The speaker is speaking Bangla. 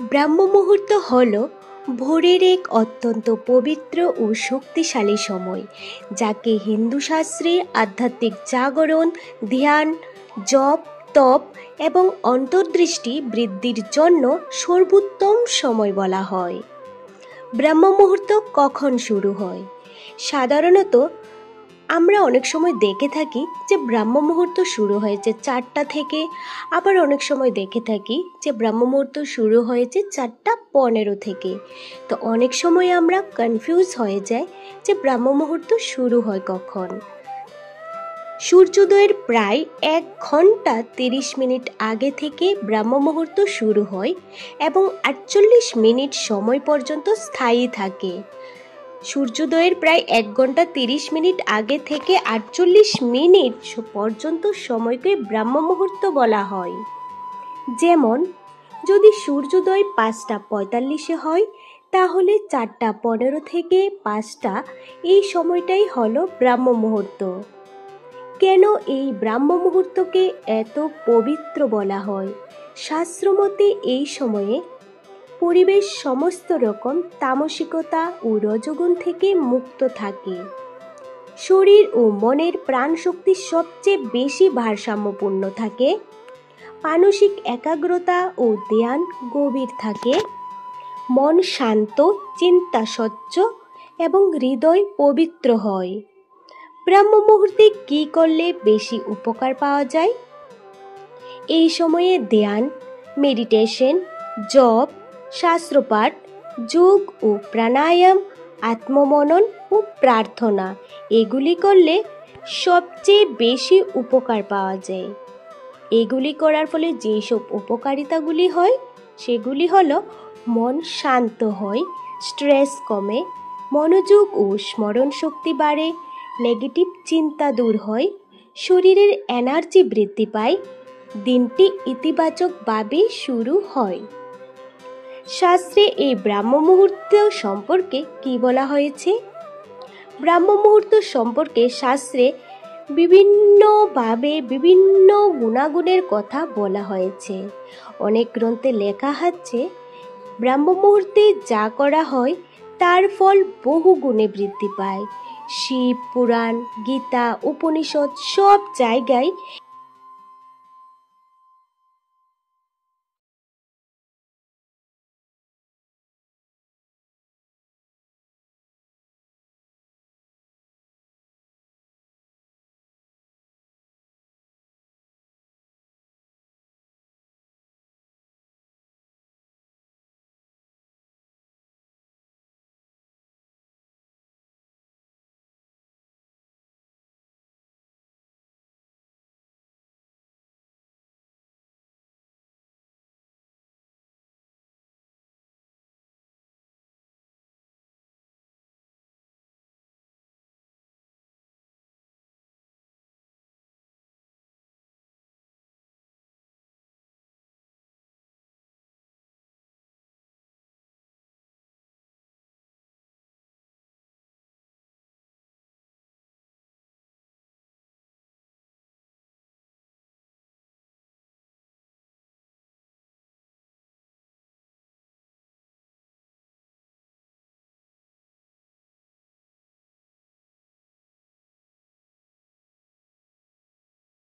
ব্রাহ্ম মুহূর্ত হল ভোরের এক অত্যন্ত পবিত্র ও শক্তিশালী সময়, যাকে হিন্দু শাস্ত্রে আধ্যাত্মিক জাগরণ, ধ্যান, জপ, তপ এবং অন্তর্দৃষ্টি বৃদ্ধির জন্য সর্বোত্তম সময় বলা হয়। ব্রাহ্ম মুহূর্ত কখন শুরু হয়? সাধারণত আমরা অনেক সময় দেখে থাকি যে ব্রাহ্ম মুহূর্ত শুরু হয়েছে 4টা থেকে, আবার অনেক সময় দেখে থাকি যে ব্রাহ্ম মুহূর্ত শুরু হয়েছে 4:15 থেকে। তো অনেক সময় আমরা কনফিউজ হয়ে যাই যে ব্রাহ্ম মুহূর্ত শুরু হয় কখন। সূর্যোদয়ের প্রায় 1 ঘন্টা 30 মিনিট আগে থেকে ব্রাহ্ম মুহূর্ত শুরু হয় এবং 48 মিনিট সময় পর্যন্ত স্থায়ী থাকে। সূর্যোদয়ের প্রায় 1 ঘন্টা 30 মিনিট আগে থেকে 48 মিনিট পর্যন্ত সময়কে ব্রাহ্ম মুহূর্ত বলা হয়। যেমন যদি সূর্যোদয় 5:45 হয়, তাহলে 4:15 থেকে 5টা এই সময়টাই হলো ব্রাহ্ম মুহূর্ত। কেন এই ব্রাহ্ম মুহূর্তকে এত পবিত্র বলা হয়? শাস্ত্রমতে এই সময়ে পরিবেশ সমস্ত রকম তামসিকতা ও রজোগুণ থেকে মুক্ত থাকে। শরীর ও মনের প্রাণশক্তি সবচেয়ে বেশি ভারসাম্যপূর্ণ থাকে। মানসিক একাগ্রতা ও ধ্যান গভীর থাকে। মন শান্ত, চিন্তা স্বচ্ছ এবং হৃদয় পবিত্র হয়। ব্রাহ্ম মুহূর্তে কী করলে বেশি উপকার পাওয়া যায়? এই সময়ে ধ্যান, মেডিটেশন, জপ, শাস্ত্রপাঠ, যোগ ও প্রাণায়াম, আত্মমনন ও প্রার্থনা এগুলি করলে সবচেয়ে বেশি উপকার পাওয়া যায়। এগুলি করার ফলে যেসব উপকারিতাগুলি হয় সেগুলি হলো: মন শান্ত হয়, স্ট্রেস কমে, মনোযোগ ও স্মরণ শক্তি বাড়ে, নেগেটিভ চিন্তা দূর হয়, শরীরের এনার্জি বৃদ্ধি পায়, দিনটি ইতিবাচকভাবে শুরু হয়। শাস্ত্রে এই ব্রাহ্ম মুহূর্ত সম্পর্কে কি বলা হয়েছে? ব্রাহ্ম মুহূর্ত সম্পর্কে শাস্ত্রে বিভিন্নভাবে বিভিন্ন গুণাগুণের কথা বলা হয়েছে। অনেক গ্রন্থে লেখা আছে ব্রাহ্ম মুহূর্তে যা করা হয় তার ফল বহু গুণে বৃদ্ধি পায়। শিব পুরাণ, গীতা, উপনিষদ সব জায়গায়